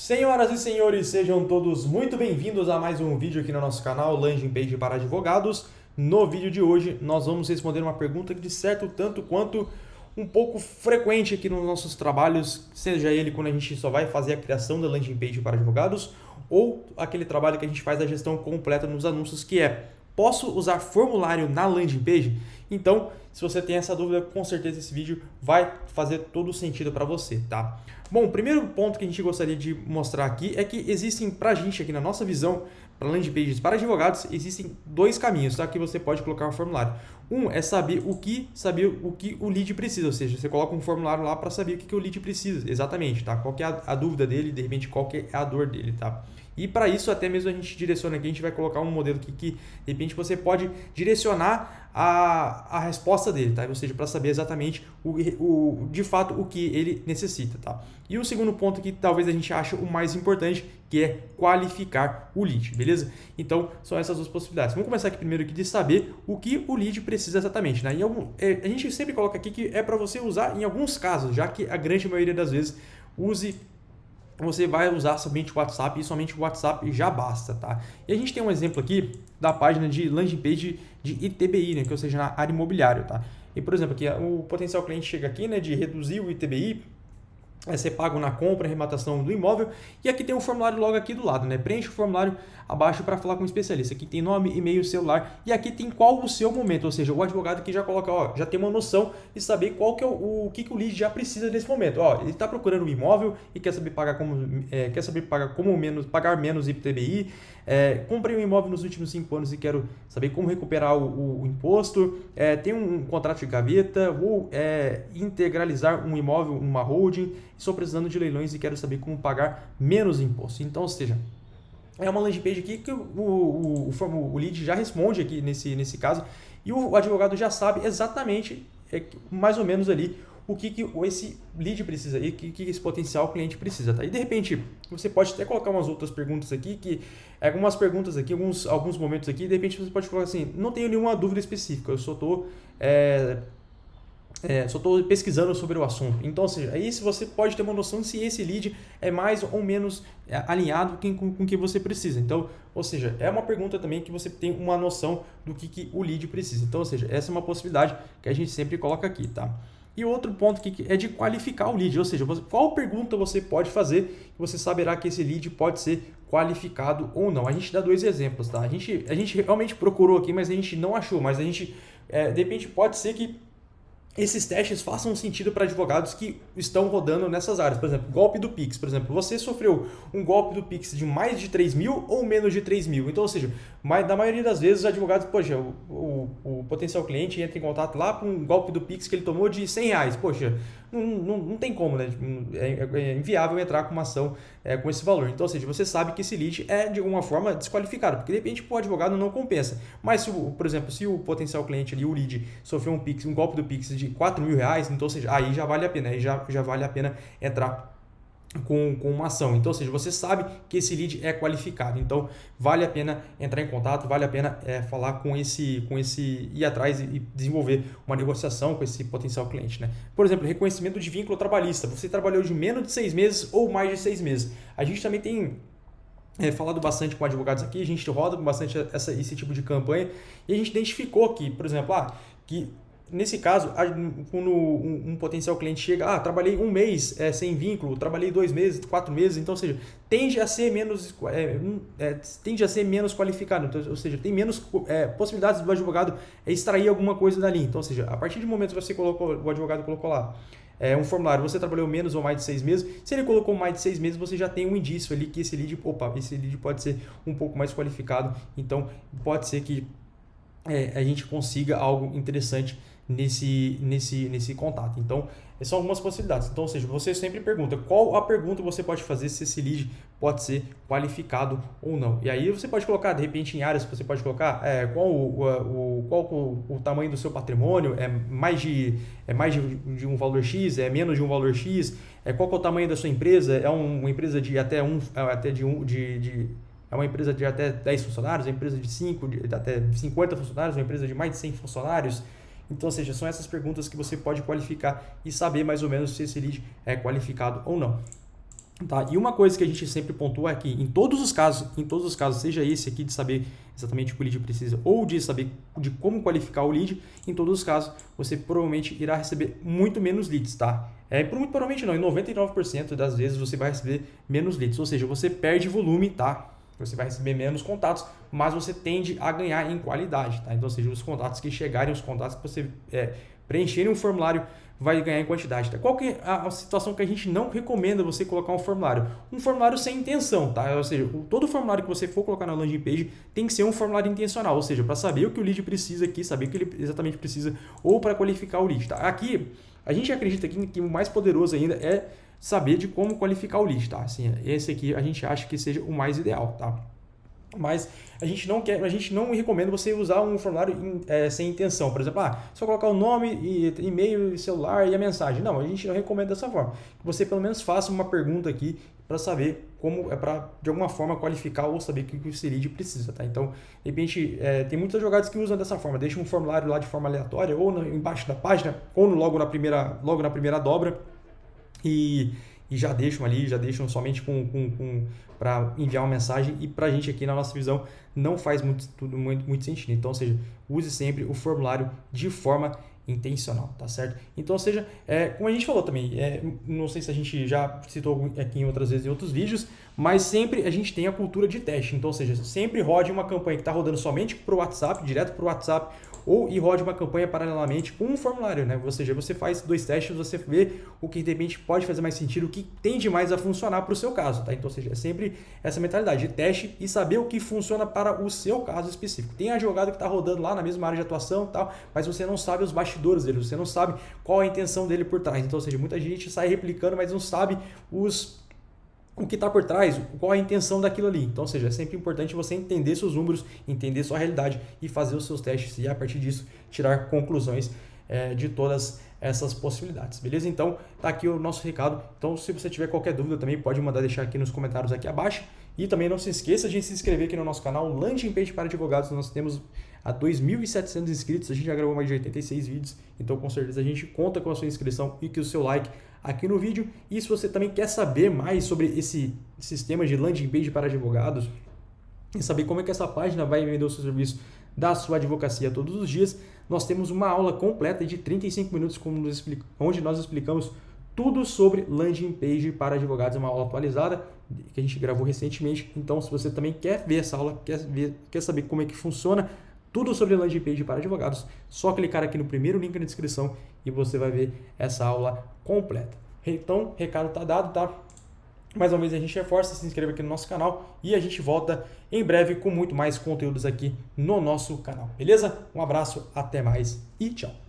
Senhoras e senhores, sejam todos muito bem-vindos a mais um vídeo aqui no nosso canal Landing Page para Advogados. No vídeo de hoje, nós vamos responder uma pergunta que, de certo tanto quanto um pouco frequente aqui nos nossos trabalhos, seja ele quando a gente só vai fazer a criação da Landing Page para Advogados ou aquele trabalho que a gente faz da gestão completa nos anúncios, que é: posso usar formulário na landing page? Então, se você tem essa dúvida, com certeza esse vídeo vai fazer todo o sentido para você, tá? Bom, o primeiro ponto que a gente gostaria de mostrar aqui é que existem, para a gente aqui na nossa visão, para landing pages para advogados, existem dois caminhos, tá? Que você pode colocar um formulário. Um é saber o que o lead precisa, ou seja, você coloca um formulário lá para saber o que o lead precisa, exatamente, tá? Qual que é a dúvida dele, de repente qual que é a dor dele, tá? E para isso, até mesmo a gente direciona aqui, a gente vai colocar um modelo que de repente você pode direcionar a resposta dele, tá? Ou seja, para saber exatamente de fato o que ele necessita, tá? E o segundo ponto que talvez a gente ache o mais importante, que é qualificar o lead, beleza? Então, são essas duas possibilidades. Vamos começar aqui primeiro aqui de saber o que o lead precisa exatamente, né? A gente sempre coloca aqui que é para você usar em alguns casos, já que a grande maioria das vezes você vai usar somente o WhatsApp e somente o WhatsApp já basta, tá? E a gente tem um exemplo aqui da página de landing page de ITBI, né? Que ou seja, na área imobiliária, tá? E, por exemplo, aqui o potencial cliente chega aqui, né, de reduzir o ITBI, ser pago na compra, arrematação do imóvel, e aqui tem um formulário logo aqui do lado, né? Preenche o formulário abaixo para falar com o especialista. Aqui tem nome, e-mail, celular, e aqui tem qual o seu momento, ou seja, o advogado que já coloca, ó, já tem uma noção de saber qual que é o que o lead já precisa nesse momento. Ó, ele está procurando um imóvel e quer saber pagar menos ITBI. Comprei um imóvel nos últimos 5 anos e quero saber como recuperar o imposto. Tem um contrato de gaveta, vou integralizar um imóvel, uma holding, estou precisando de leilões e quero saber como pagar menos imposto. Então, ou seja, é uma landing page aqui que o lead já responde aqui nesse caso, e o advogado já sabe exatamente, mais ou menos ali, o que esse lead precisa e o que esse potencial cliente precisa, tá? E de repente, você pode até colocar umas outras perguntas aqui, algumas perguntas aqui, alguns momentos aqui, de repente você pode colocar assim: não tenho nenhuma dúvida específica, eu só estou pesquisando sobre o assunto. Então, ou seja, aí você pode ter uma noção se esse lead é mais ou menos alinhado com o que você precisa. Então, ou seja, é uma pergunta também que você tem uma noção do que o lead precisa. Então, ou seja, essa é uma possibilidade que a gente sempre coloca aqui, tá? E outro ponto que é de qualificar o lead, ou seja, qual pergunta você pode fazer que você saberá que esse lead pode ser qualificado ou não. A gente dá dois exemplos, tá? A gente realmente procurou aqui, mas a gente não achou, mas a gente, de repente, pode ser que esses testes façam sentido para advogados que estão rodando nessas áreas. Por exemplo, golpe do Pix. Por exemplo, você sofreu um golpe do Pix de mais de 3 mil ou menos de 3 mil. Então, ou seja, na maioria das vezes os advogados, poxa, o potencial cliente entra em contato lá com um golpe do Pix que ele tomou de R$100. Poxa, não tem como, né? É inviável entrar com uma ação com esse valor. Então, ou seja, você sabe que esse lead é de alguma forma desqualificado, porque de repente o advogado não compensa. Mas, por exemplo, se o potencial cliente ali, o lead, sofreu um golpe do Pix de R$4.000, então, ou seja, aí já vale a pena, aí já vale a pena entrar com uma ação. Então, ou seja, você sabe que esse lead é qualificado, então vale a pena entrar em contato, vale a pena falar com esse ir atrás e desenvolver uma negociação com esse potencial cliente, né? Por exemplo, reconhecimento de vínculo trabalhista. Você trabalhou de menos de 6 meses ou mais de 6 meses. A gente também tem falado bastante com advogados aqui, a gente roda com bastante esse tipo de campanha, e a gente identificou aqui, por exemplo, que nesse caso, quando um potencial cliente chega, trabalhei 1 mês sem vínculo, trabalhei 2 meses, 4 meses, então, ou seja, tende a ser menos qualificado, então, ou seja, tem menos possibilidades do advogado extrair alguma coisa dali. Então, ou seja, a partir do momento que o advogado colocou lá um formulário, você trabalhou menos ou mais de 6 meses, se ele colocou mais de 6 meses, você já tem um indício ali que esse lead pode ser um pouco mais qualificado, então pode ser que a gente consiga algo interessante nesse contato. Então, são algumas possibilidades. Então, ou seja, você sempre pergunta qual a pergunta você pode fazer se esse lead pode ser qualificado ou não. E aí você pode colocar, de repente, em áreas, você pode colocar qual o tamanho do seu patrimônio, é mais de um valor X, é menos de um valor X, qual que é o tamanho da sua empresa, é uma empresa de até é uma empresa de até 10 funcionários, é uma empresa de 5, de até 50 funcionários, uma empresa de mais de 100 funcionários. Então, ou seja, são essas perguntas que você pode qualificar e saber mais ou menos se esse lead é qualificado ou não. Tá? E uma coisa que a gente sempre pontua é que em todos os casos, seja esse aqui de saber exatamente o que o lead precisa ou de saber de como qualificar o lead, em todos os casos você provavelmente irá receber muito menos leads, tá? Muito provavelmente não, em 99% das vezes você vai receber menos leads, ou seja, você perde volume, tá? Você vai receber menos contatos, mas você tende a ganhar em qualidade, tá? Então, ou seja, os contatos que chegarem, os contatos que você preencherem um formulário, vai ganhar em quantidade. Tá? Qual que é a situação que a gente não recomenda você colocar um formulário? Um formulário sem intenção, tá? Ou seja, todo formulário que você for colocar na landing page tem que ser um formulário intencional, ou seja, para saber o que o lead precisa aqui, saber o que ele exatamente precisa, ou para qualificar o lead. Tá? Aqui, a gente acredita que o mais poderoso ainda é saber de como qualificar o lead. Tá? Assim, esse aqui a gente acha que seja o mais ideal. Tá? Mas a gente não recomenda você usar um formulário sem intenção. Por exemplo, só colocar o nome, e-mail, celular e a mensagem. Não, a gente não recomenda dessa forma. Você pelo menos faça uma pergunta aqui para saber como para de alguma forma qualificar ou saber o que esse lead precisa. Tá? Então, de repente, tem muitas jogadas que usam dessa forma. Deixa um formulário lá de forma aleatória ou embaixo da página ou logo na primeira dobra e já deixam somente para enviar uma mensagem, e para a gente aqui na nossa visão não faz muito sentido. Então, ou seja, use sempre o formulário de forma intencional, tá certo? Então, ou seja, como a gente falou também, não sei se a gente já citou aqui em outras vezes em outros vídeos, mas sempre a gente tem a cultura de teste. Então, ou seja, sempre rode uma campanha que está rodando somente para o WhatsApp, direto para o WhatsApp, e rode uma campanha paralelamente com um formulário, né? Ou seja, você faz 2 testes, você vê o que de repente pode fazer mais sentido, o que tende mais a funcionar para o seu caso, tá? Então, ou seja, é sempre essa mentalidade de teste e saber o que funciona para o seu caso específico. Tem a jogada que está rodando lá na mesma área de atuação e tal, mas você não sabe os bastidores dele, você não sabe qual a intenção dele por trás. Então, ou seja, muita gente sai replicando, mas não sabe o que está por trás, qual a intenção daquilo ali. Então, ou seja, é sempre importante você entender seus números, entender sua realidade e fazer os seus testes e, a partir disso, tirar conclusões de todas essas possibilidades, beleza? Então, tá aqui o nosso recado. Então, se você tiver qualquer dúvida também, pode deixar aqui nos comentários aqui abaixo. E também não se esqueça de se inscrever aqui no nosso canal Landing Page para Advogados. Nós temos a 2.700 inscritos, a gente já gravou mais de 86 vídeos, então com certeza a gente conta com a sua inscrição e com o seu like aqui no vídeo. E se você também quer saber mais sobre esse sistema de Landing Page para Advogados e saber como é que essa página vai vender o seu serviço da sua advocacia todos os dias, nós temos uma aula completa de 35 minutos onde nós explicamos tudo sobre Landing Page para Advogados. É uma aula atualizada que a gente gravou recentemente. Então, se você também quer ver essa aula, quer saber como é que funciona tudo sobre Landing Page para Advogados, só clicar aqui no primeiro link na descrição e você vai ver essa aula completa. Então, recado está dado, tá? Mais uma vez a gente reforça, se inscreva aqui no nosso canal e a gente volta em breve com muito mais conteúdos aqui no nosso canal, beleza? Um abraço, até mais e tchau!